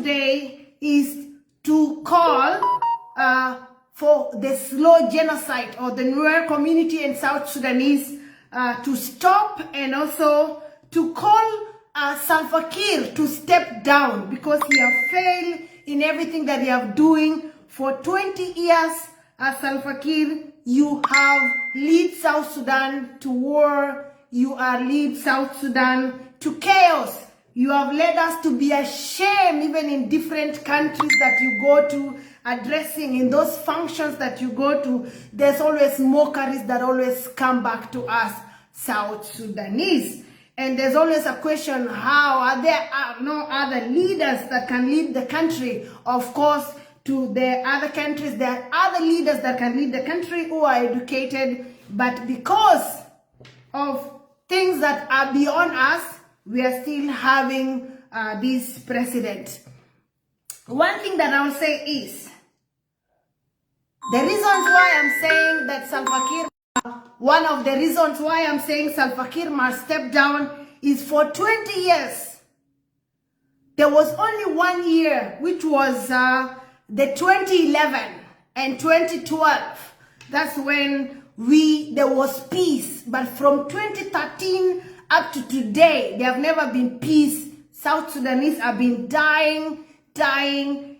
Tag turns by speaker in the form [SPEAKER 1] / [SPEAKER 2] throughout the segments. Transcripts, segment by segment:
[SPEAKER 1] today is to call for the slow genocide of the Nuer community in South Sudanese to stop, and also to call Salva Kiir to step down because he has failed in everything that he is doing. For 20 years, Salva Kiir, you have led South Sudan to war. You are led South Sudan to chaos. You have led us to be ashamed even in different countries that you go to, addressing in those functions that you go to. There's always mockeries that always come back to us, South Sudanese. And there's always a question, how are there no other leaders that can lead the country? Of course, to the other countries, there are other leaders that can lead the country who are educated, but because of things that are beyond us, we are still having this president. One thing that I will say is, the reasons why I'm saying that Salva Kiir, one of the reasons why I'm saying Salva Kiir must step down is for 20 years. There was only 1 year, which was the 2011 and 2012. That's when there was peace. But from 2013 up to today, there have never been peace. South Sudanese have been dying.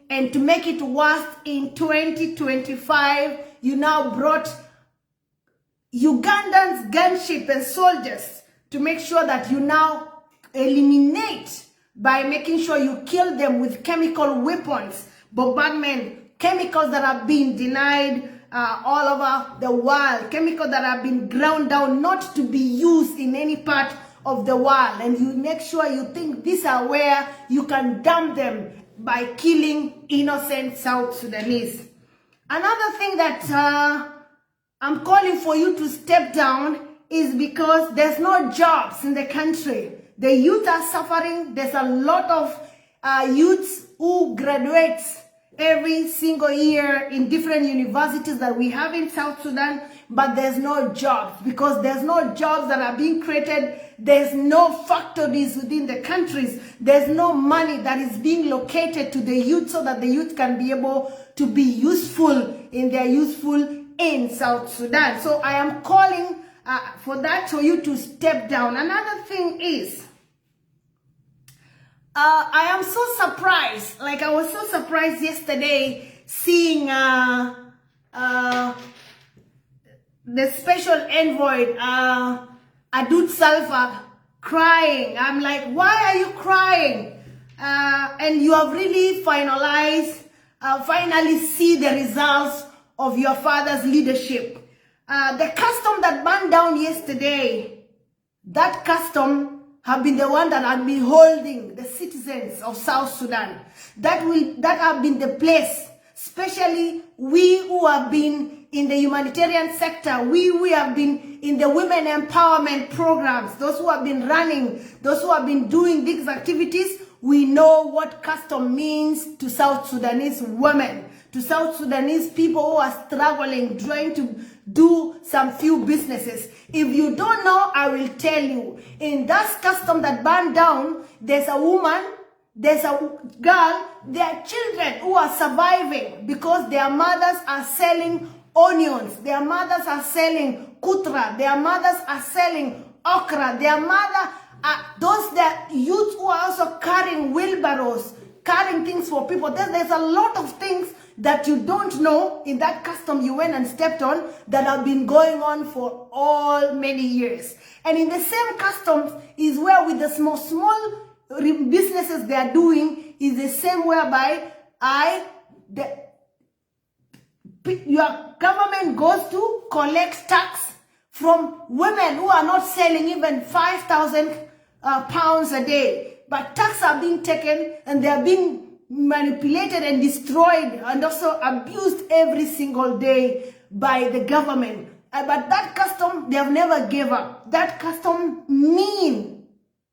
[SPEAKER 1] And to make it worse, in 2025, you now brought Ugandans, gunship and soldiers to make sure that you now eliminate by making sure you kill them with chemical weapons, bombardment, chemicals that have been denied all over the world, chemicals that have been ground down not to be used in any part of the world, and you make sure you think these are where you can dump them by killing innocent South Sudanese. Another thing that I'm calling for you to step down is because there's no jobs in the country. The youth are suffering. There's a lot of youths who graduate every single year in different universities that we have in South Sudan, but there's no jobs. Because there's no jobs that are being created, there's no factories within the countries, there's no money that is being located to the youth so that the youth can be able to be useful in South Sudan. So I am calling for that, for you to step down. Another thing is, I am so surprised, like I was so surprised yesterday seeing the special envoy, Adut Salva, crying. I'm like, why are you crying? And you have really finally see the results of your father's leadership. The custom that burned down yesterday, that custom have been the one that have been holding the citizens of South Sudan. That have been the place, especially we who have been in the humanitarian sector, we have been in the women empowerment programs, those who have been running, those who have been doing these activities, we know what custom means to South Sudanese women, to South Sudanese people who are struggling, trying to do some few businesses. If you don't know, I will tell you. In that custom that burned down, there's a woman, there's a girl, there are children who are surviving because their mothers are selling onions, their mothers are selling kutra, their mothers are selling okra, their mother are the youth who are also carrying wheelbarrows, carrying things for people. There's a lot of things that you don't know in that custom you went and stepped on that have been going on for all many years. And in the same customs is where with the small businesses they are doing is the same whereby your government goes to collect tax from women who are not selling even 5,000 pounds a day. But tax are being taken and they are being manipulated and destroyed and also abused every single day by the government. But that custom, they have never gave up. That custom mean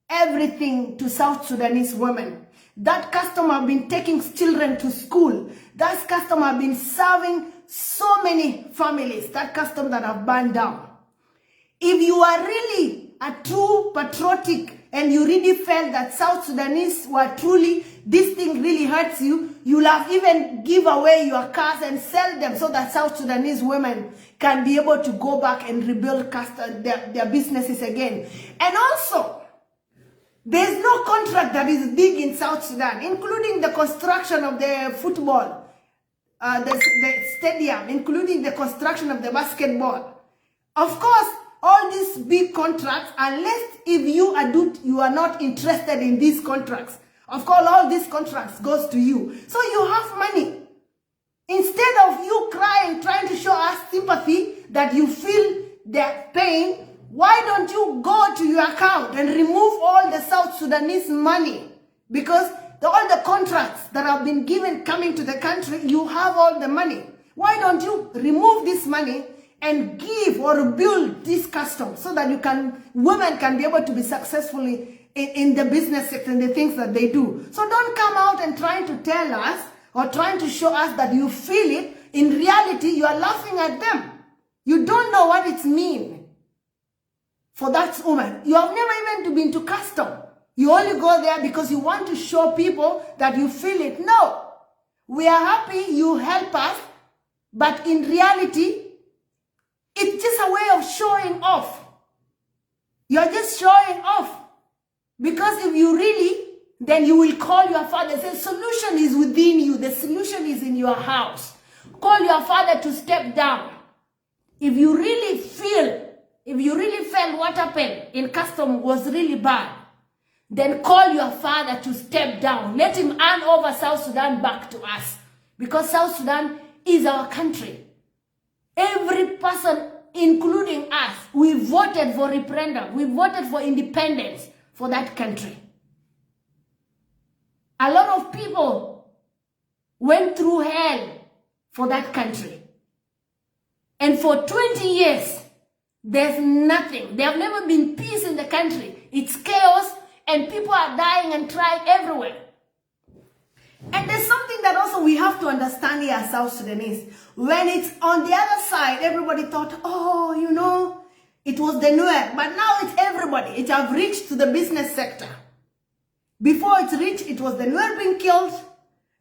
[SPEAKER 1] everything to South Sudanese women. That custom have been taking children to school. That custom have been serving so many families. That custom that have burned down. If you are really a true patriotic and you really felt that South Sudanese were truly this thing really hurts you, you'll have even give away your cars and sell them so that South Sudanese women can be able to go back and rebuild their businesses again. And also, there's no contract that is big in South Sudan, including the construction of the football, the stadium, including the construction of the basketball. Of course, all these big contracts, unless if you are not interested in these contracts, of course, all these contracts goes to you. So you have money. Instead of you crying, trying to show us sympathy that you feel their pain, why don't you go to your account and remove all the South Sudanese money? Because all the contracts that have been given coming to the country, you have all the money. Why don't you remove this money and give or build this custom so that women can be able to be successfully in the business sector and the things that they do. So don't come out and trying to tell us or trying to show us that you feel it. In reality, you are laughing at them. You don't know what it means for that woman. You have never even been to custom. You only go there because you want to show people that you feel it. No. We are happy you help us, but in reality, it's just a way of showing off. You're just showing off. Because if you really, then you will call your father and say, the solution is within you. The solution is in your house. Call your father to step down. If you really felt what happened in custom was really bad, then call your father to step down. Let him hand over South Sudan back to us. Because South Sudan is our country. Every person, including us, we voted for referendum. We voted for independence for that country. A lot of people went through hell for that country. And for 20 years, there's nothing. There have never been peace in the country. It's chaos and people are dying and trying everywhere. And there's something that also we have to understand here as South Sudanese. When it's on the other side, everybody thought, oh, you know, it was the nuäri. But now it's everybody. It have reached to the business sector. Before it reached, it was the nuäri being killed.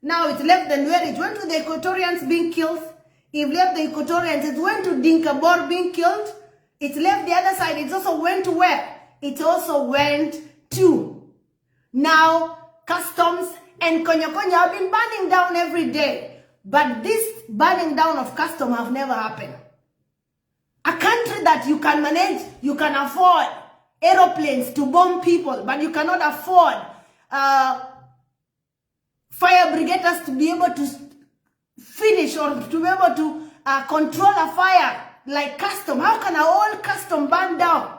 [SPEAKER 1] Now it left the nuäri. It went to the Equatorians being killed. It left the Equatorians. It went to Dinkabor being killed. It left the other side. It also went to where? It also went to now customs and Konya have been burning down every day. But this burning down of custom have never happened. A country that you can manage, you can afford aeroplanes to bomb people, but you cannot afford fire brigaders to be able to finish or to be able to control a fire like custom. How can a whole custom burn down?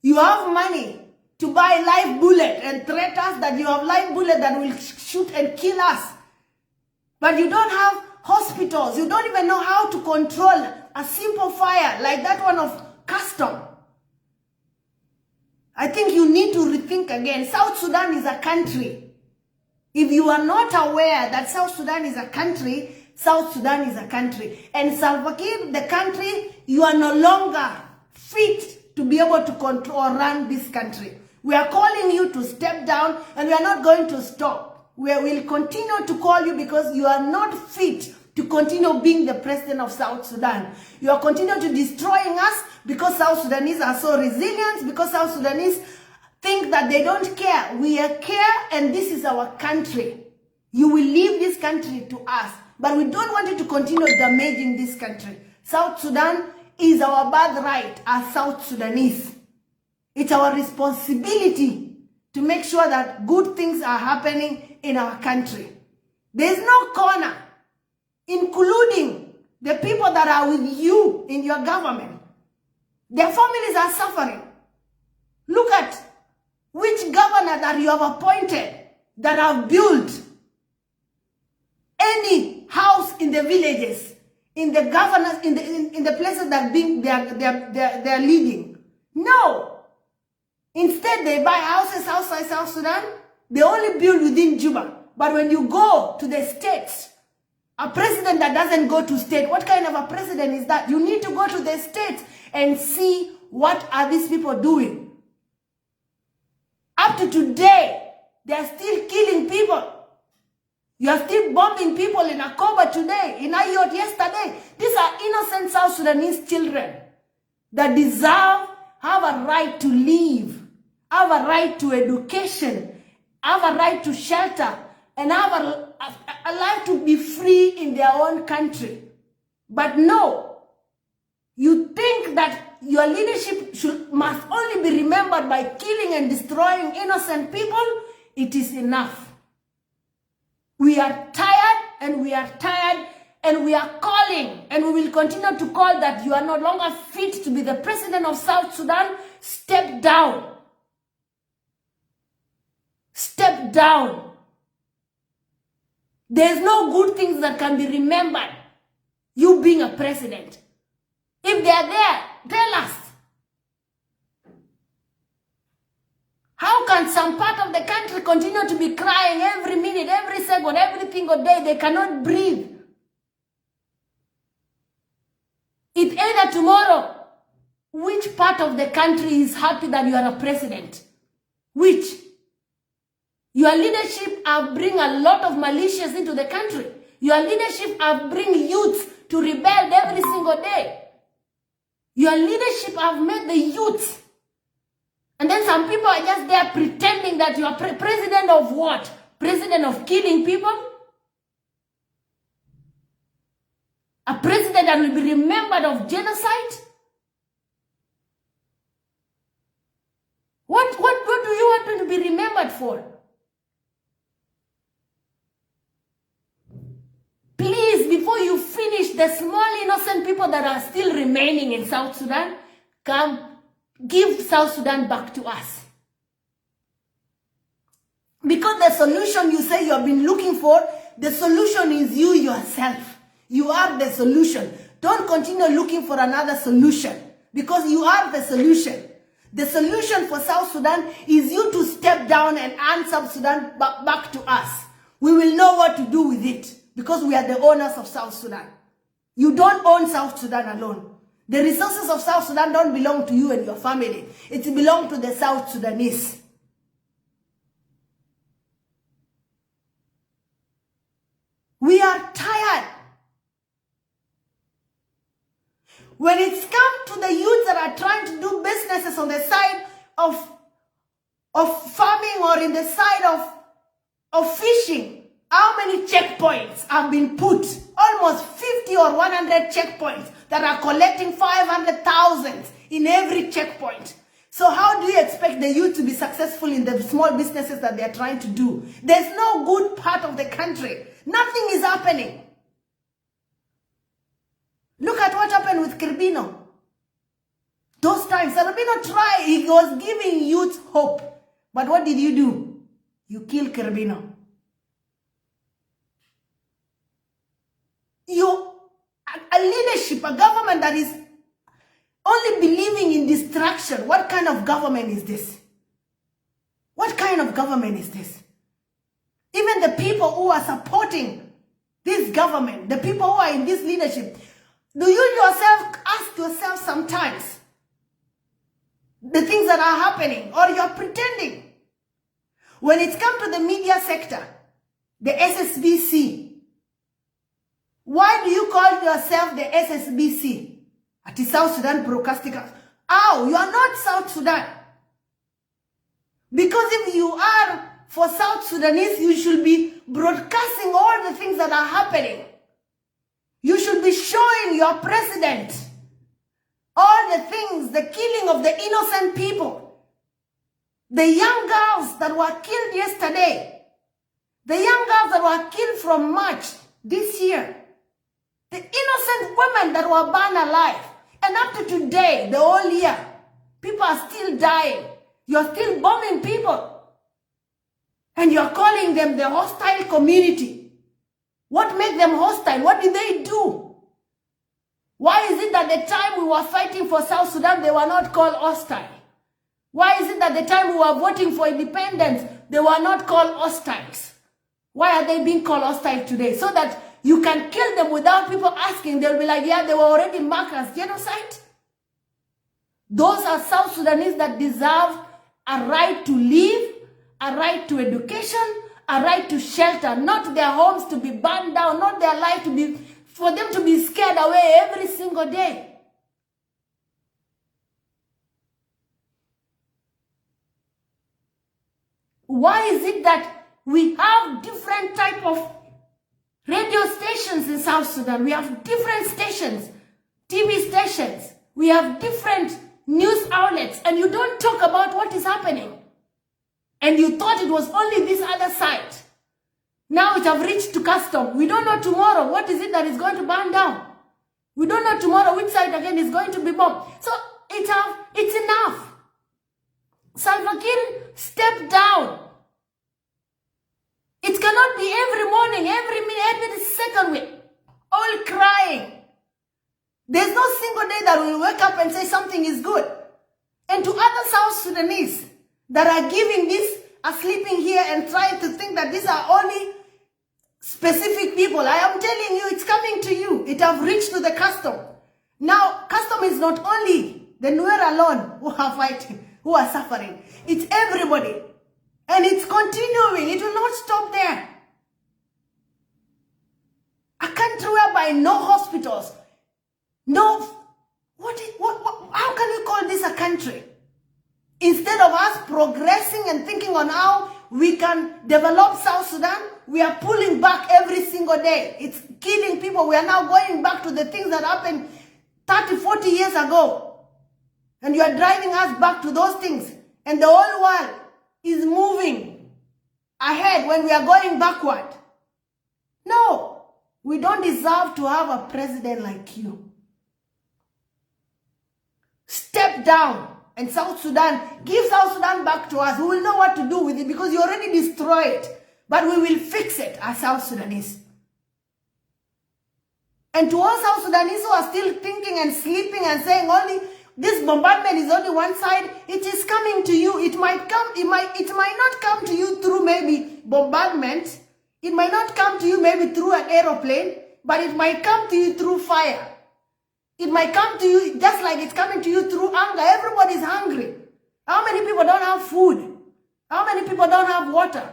[SPEAKER 1] You have money to buy live bullet and threat us that you have live bullet that will shoot and kill us. But you don't have hospitals. You don't even know how to control a simple fire like that one of custom. I think you need to rethink again. South Sudan is a country. If you are not aware that South Sudan is a country, South Sudan is a country. And Salva Kiir, the country, you are no longer fit to be able to control or run this country. We are calling you to step down and we are not going to stop. We will continue to call you because you are not fit to continue being the president of South Sudan. You are continuing to destroying us because South Sudanese are so resilient, because South Sudanese think that they don't care. We care and this is our country. You will leave this country to us, but we don't want you to continue damaging this country. South Sudan is our birthright as South Sudanese. It's our responsibility to make sure that good things are happening in our country. There's no corner, including the people that are with you in your government. Their families are suffering. Look at which governor that you have appointed that have built any house in the villages, in the governors, in the places that they're leading. No. Instead, they buy houses outside South Sudan. They only build within Juba. But when you go to the states, a president that doesn't go to state, what kind of a president is that? You need to go to the states and see what are these people doing. Up to today, They are still killing people. You are still bombing people in Akoba today, in Ayot yesterday. These are innocent South Sudanese children that deserve, have a right to live, have a right to education, have a right to shelter, and have a right to be free in their own country. But no, you think that your leadership must only be remembered by killing and destroying innocent people? It is enough. We are tired, and we are tired, and we are calling, and we will continue to call that you are no longer fit to be the president of South Sudan. Step down. Step down. There's no good things that can be remembered, you being a president. If they are there, tell us. How can some part of the country continue to be crying every minute, every second, every single day? They cannot breathe. It's either tomorrow. Which part of the country is happy that you are a president? Which? Your leadership have bring a lot of militias into the country. Your leadership have bring youths to rebel every single day. Your leadership have made the youths. And then some people are just there pretending that you are president of what? President of killing people? A president that will be remembered of genocide? What do you want me to be remembered for? Please, before you finish, the small innocent people that are still remaining in South Sudan, come give South Sudan back to us. Because the solution you say you have been looking for, the solution is you yourself. You are the solution. Don't continue looking for another solution, because you are the solution. The solution for South Sudan is you to step down and hand South Sudan back to us. We will know what to do with it, because we are the owners of South Sudan. You don't own South Sudan alone. The resources of South Sudan don't belong to you and your family. It belongs to the South Sudanese. We are tired. When it's come to the youth that are trying to do businesses on the side of farming or in the side of fishing, how many checkpoints have been put? Almost 50 or 100 checkpoints that are collecting 500,000 in every checkpoint. So how do you expect the youth to be successful in the small businesses that they are trying to do? There's no good part of the country. Nothing is happening. Look at what happened with Kirbino. Those times, Kirbino tried, he was giving youth hope. But what did you do? You killed Kirbino. A leadership, a government that is only believing in destruction. What kind of government is this? What kind of government is this? Even the people who are supporting this government, the people who are in this leadership, do you yourself ask yourself sometimes the things that are happening, or you're pretending? When it's come to the media sector, the SSBC, why do you call yourself the SSBC? At the South Sudan Broadcasting. Oh, you are not South Sudan. Because if you are for South Sudanese, you should be broadcasting all the things that are happening. You should be showing your president all the things, the killing of the innocent people, the young girls that were killed yesterday, the young girls that were killed from March this year, the innocent women that were burned alive. And up to today, the whole year, people are still dying. You're still bombing people. And you're calling them the hostile community. What made them hostile? What did they do? Why is it that the time we were fighting for South Sudan, they were not called hostile? Why is it that the time we were voting for independence, they were not called hostiles? Why are they being called hostile today? So that you can kill them without people asking. They'll be like, yeah, they were already marked as genocide. Those are South Sudanese that deserve a right to live, a right to education, a right to shelter, not their homes to be burned down, not their life to be, for them to be scared away every single day. Why is it that we have different type of radio stations in South Sudan? We have different stations, TV stations. We have different news outlets, and you don't talk about what is happening. And you thought it was only this other side. Now it have reached to custom. We don't know tomorrow what is it that is going to burn down. We don't know tomorrow which side again is going to be bombed. So it's enough. Salva Kiir, step down. It cannot be every morning, every minute, every second week, all crying. There's no single day that we'll wake up and say something is good. And to other South Sudanese that are giving this, are sleeping here and trying to think that these are only specific people, I am telling you, it's coming to you. It have reached to the custom. Now, custom is not only the nuäri alone who are fighting, who are suffering. It's everybody. And it's continuing. It will not stop there. A country whereby no hospitals, no, how can you call this a country? Instead of us progressing and thinking on how we can develop South Sudan, we are pulling back every single day. It's killing people. We are now going back to the things that happened 30, 40 years ago. And you are driving us back to those things. And the whole world is moving ahead when we are going backward. No, we don't deserve to have a president like you. Step down. And South Sudan, give South Sudan back to us. We will know what to do with it because you already destroyed it. But we will fix it as South Sudanese. And to all South Sudanese who are still thinking and sleeping and saying only this bombardment is only one side, it is coming to you. It might not come to you through maybe bombardment. It might not come to you maybe through an aeroplane, but it might come to you through fire. It might come to you just like it's coming to you through hunger. Everybody's hungry. How many people don't have food? How many people don't have water?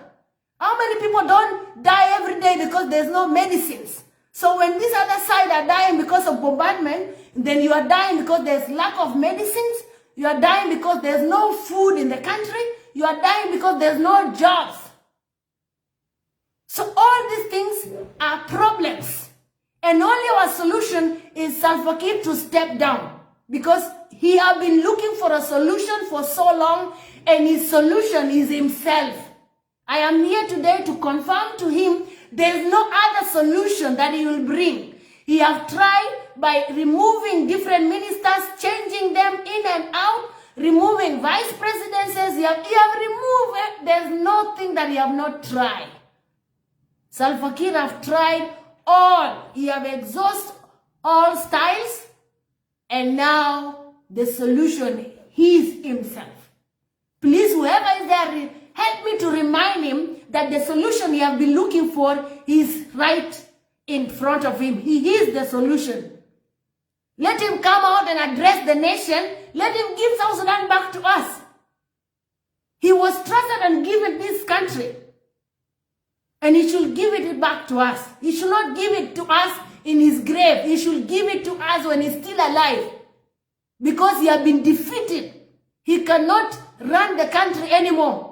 [SPEAKER 1] How many people don't die every day because there's no medicines? So when this other side are dying because of bombardment, then you are dying because there's lack of medicines. You are dying because there's no food in the country. You are dying because there's no jobs. So all these things are problems. And only our solution is Salva Kiir to step down. Because he has been looking for a solution for so long, and his solution is himself. I am here today to confirm to him there's no other solution that he will bring. He has tried by removing different ministers, changing them in and out, removing vice presidencies. He have removed it. There's nothing that he have not tried. Salva Kiir have tried all. He have exhausted all styles, and now the solution is himself. Please, whoever is there, help me to remind him that the solution he has been looking for is right in front of him. He is the solution. Let him come out and address the nation. Let him give South Sudan back to us. He was trusted and given this country. And he should give it back to us. He should not give it to us in his grave. He should give it to us when he's still alive. Because he has been defeated. He cannot run the country anymore.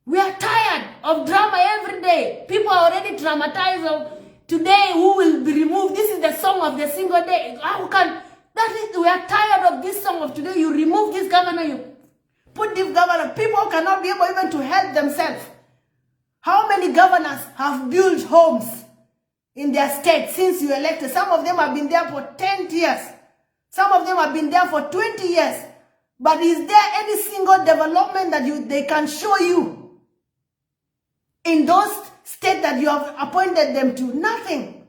[SPEAKER 1] We are tired of drama every day. People are already traumatized of today who will be removed. This is the song of the single day. How can we are tired of this song of today. You remove this governor, you put this governor. People cannot be able even to help themselves. How many governors have built homes in their state since you elected? Some of them have been there for 10 years. Some of them have been there for 20 years. But is there any single development that they can show you in those states that you have appointed them to? Nothing.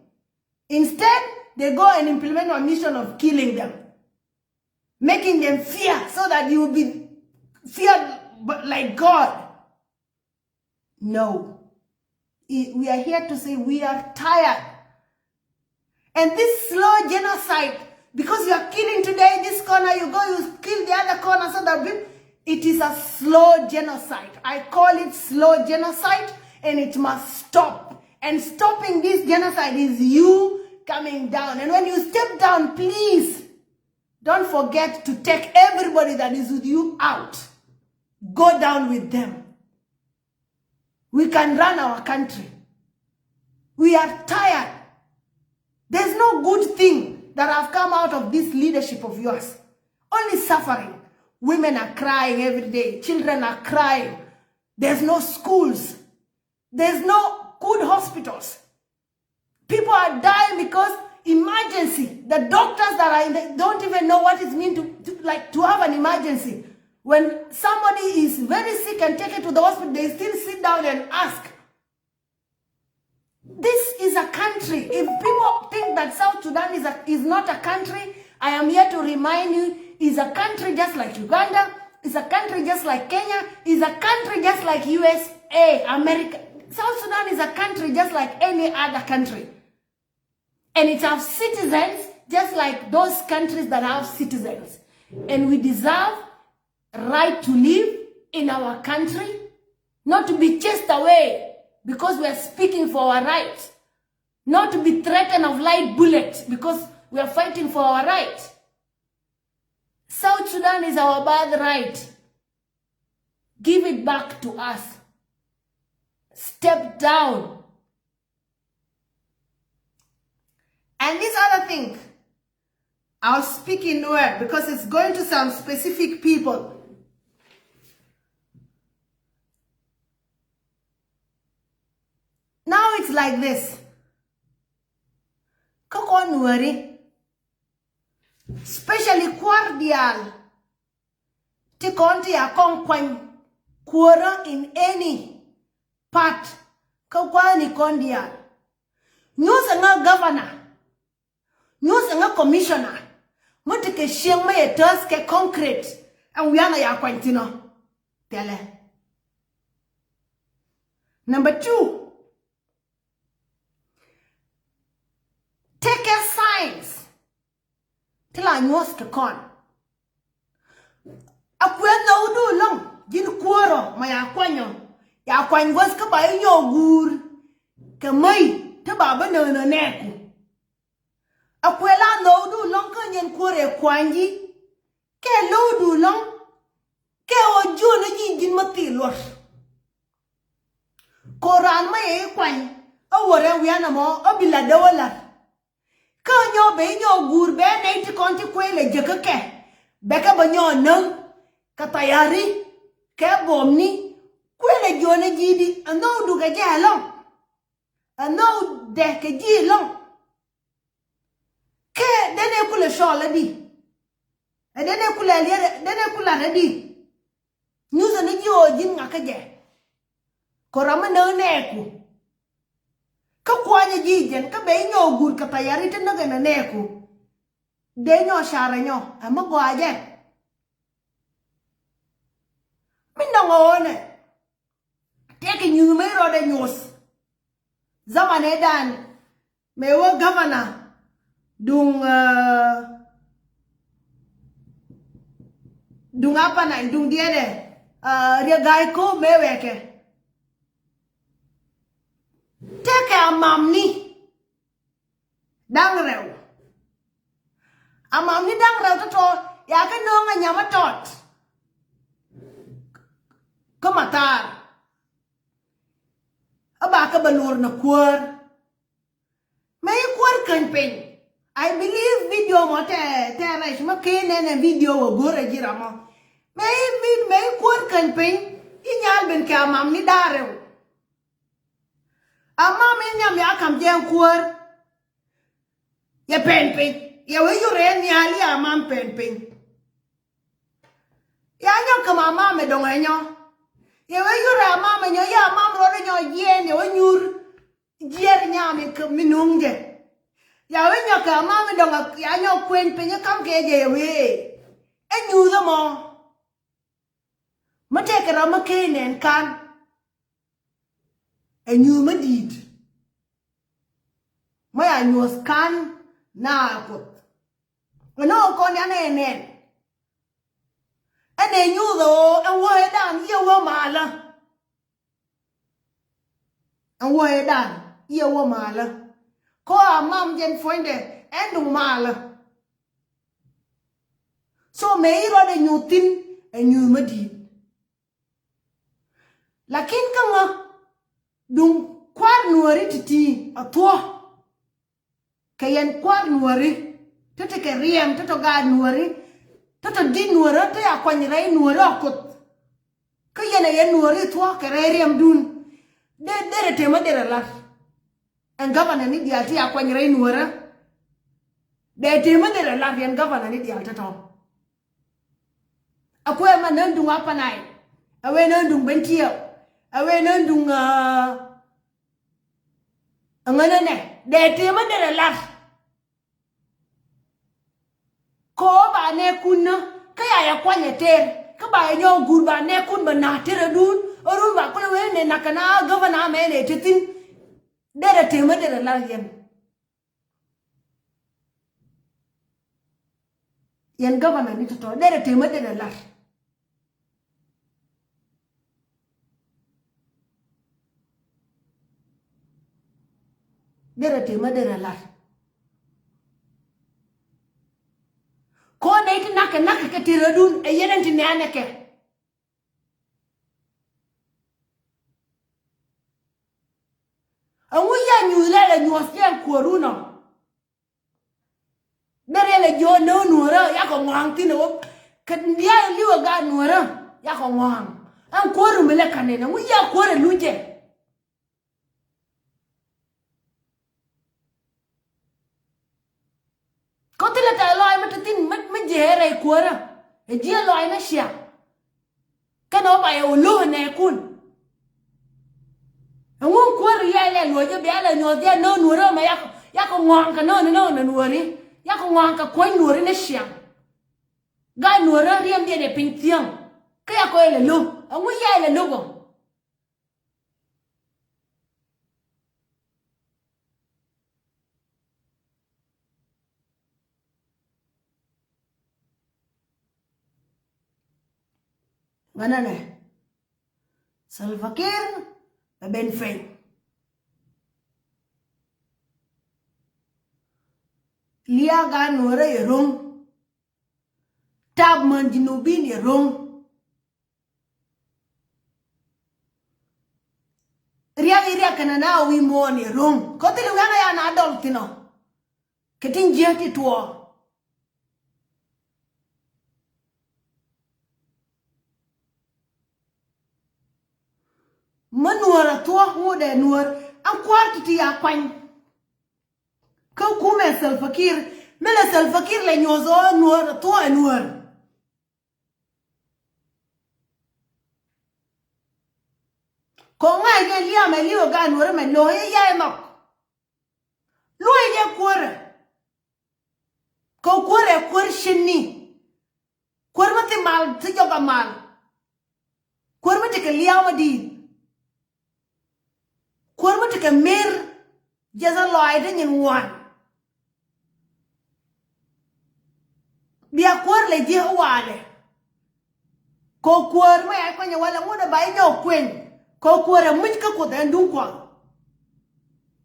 [SPEAKER 1] Instead, they go and implement a mission of killing them, making them fear so that you will be feared like God. No. We are here to say we are tired. And this slow genocide, because you are killing today this corner, you go, you kill the other corner, so that It is a slow genocide. I call it slow genocide, and it must stop. And stopping this genocide is you coming down. And when you step down, please don't forget to take everybody that is with you out. Go down with them. We can run our country. We are tired. There's no good thing that have come out of this leadership of yours. Only suffering. Women are crying every day. Children are crying. There's no schools. There's no good hospitals. People are dying because emergency. The doctors that are in the, don't even know what it means to have an emergency. When somebody is very sick and taken to the hospital, they still sit down and ask. This is a country. If people think that South Sudan is not a country, I am here to remind you, it's a country just like Uganda, it's a country just like Kenya, it's a country just like USA, America. South Sudan is a country just like any other country. And it has citizens just like those countries that have citizens. And we deserve right to live in our country, not to be chased away because we are speaking for our rights, not to be threatened of light bullets because we are fighting for our rights. South Sudan is our birthright. Give it back to us. Step down. And this other thing, I'll speak in nuäri because it's going to some specific people. Now it's like this. Kako nuäri, especially cordial, tikonti ya kongkwany kwara in any part, kako ni cordial. News nga governor, news nga commissioner, mutike shieng me etos ke concrete, and we are ya kwantino. Tele. Number 2. Take a signs till I know to con. A queen no do long, Jin Quoro, my aquanyo, Yaquan was by your gur, Kamai, Tababa no neck. A quella no do long canyon quore quangi, Ke no do long, Ke o Juna Jin Matilor. Koran my equine, a warren we anamo, a biladola. Kanyo be nyo gur be na iti konti kwele jekeke. Beka ba nyo nang katayari ke bomni kwele jone jidi ano du ke jalong. Ano de ke jilong. Ke dene kule shola di. Dene kule liere dene kula redi. Nyuza ni jo jin ngakaje. Korama no neku. Ka kwanya jijen ka be nyo gur ka tayari te na gana neku de nyo shara nyo ama gwaje minda ngone teke nyu me ro de nyos zamane dan me wo governor dung apa na dung dia de ria gai ko me weke take a mamni dang rew a mamni dang rew to ya ka no nga nyama tot kamatar aba ka balur na kwar may kwar campaign I believe video mo te resh ma kene na video wo gore jira mo may kwar campaign inyal ben ka mamni darew Ama minyam ya kam jen kwar ya penpin ya we yure ni ali amam penpin ya nyo kama mama dong enyo ya we yure amam enyo ya amam ro nyo yen ya we nyur jer nyam ke minunge ya we nyo ka amam dong ya nyo kwen pin ya kam ke je we enyu do mo mate ke ro makenen kan and you medid. My was can now put. No, con yan. ene nyudo en wo edan ye wo mala en wo edan ye wo mala ko amam jen fonde endu mala so me iro de nyutin enyu madi lakin kama dum kwar nuari titi atwa kayen kwar nuari tete ke riem tete ga nuari tete di nuara te akwanyrai nuara akut kayen ye nuari twa ke riem dun de tema de la en governor ni dia ti akwanyrai nuara de tema de la en governor ni dia tete akwe manandu apanai awe nandu bentia awe nandu anganane de tema de la ko ba ne kunna kaya ya kwanye ter ka ba nyo gur ba ne kun ba na tere dun orun ba kula we ne nakana governor me ne titin de tema de la yen governor ni to de tema de la de tema de la ko ne ti nakana ke tere dun e yenen ti ne aneke anwu ya nyulele nyosien koruna berele jo no nuora ya ko ngwang ti no ke ndia liwa ga nuora ya ko ngwang an koru mele kanene nwu ya kore luje ko tile ta loy matatin me jere kora e je loy na shia kano ba yo lo ne kun ngun kore ya le loje be ala nyo dia no nuora ma ya ko ngwang ka no nuori ya ko ngwang ka ko nuori na shia ga nuora riem de pintiang ka ya ko ele lo ngu ya ele logo ganane Salvakir ben fen lia ga nuora yerong tab man jinubin yerong ria kana na wi mon yerong ko tele ngana ya na adult no ketin jeti tuo manuara tuo ngode nuor an kwarti ti ya kwany ko kume Salvakir mele Salvakir le nyozo nuor tuo nuor ko ngai ge lia me liwo ga nuor me lo ye mak lo ye kwore ko kwore shinni kwore mati mal ti joga mal kwore mati ke lia ma di kwore mati ke mir jaza loy de nyin wan bia kwore le je wale ko kwore ma ya kwanya wala ngode ba nyo kwen ko kwore much ka ko den dun kwa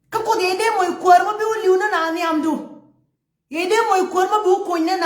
[SPEAKER 1] ka ko de mo kwore ma bi uli una na ni amdu ye de mo kwore ma bu ko ne na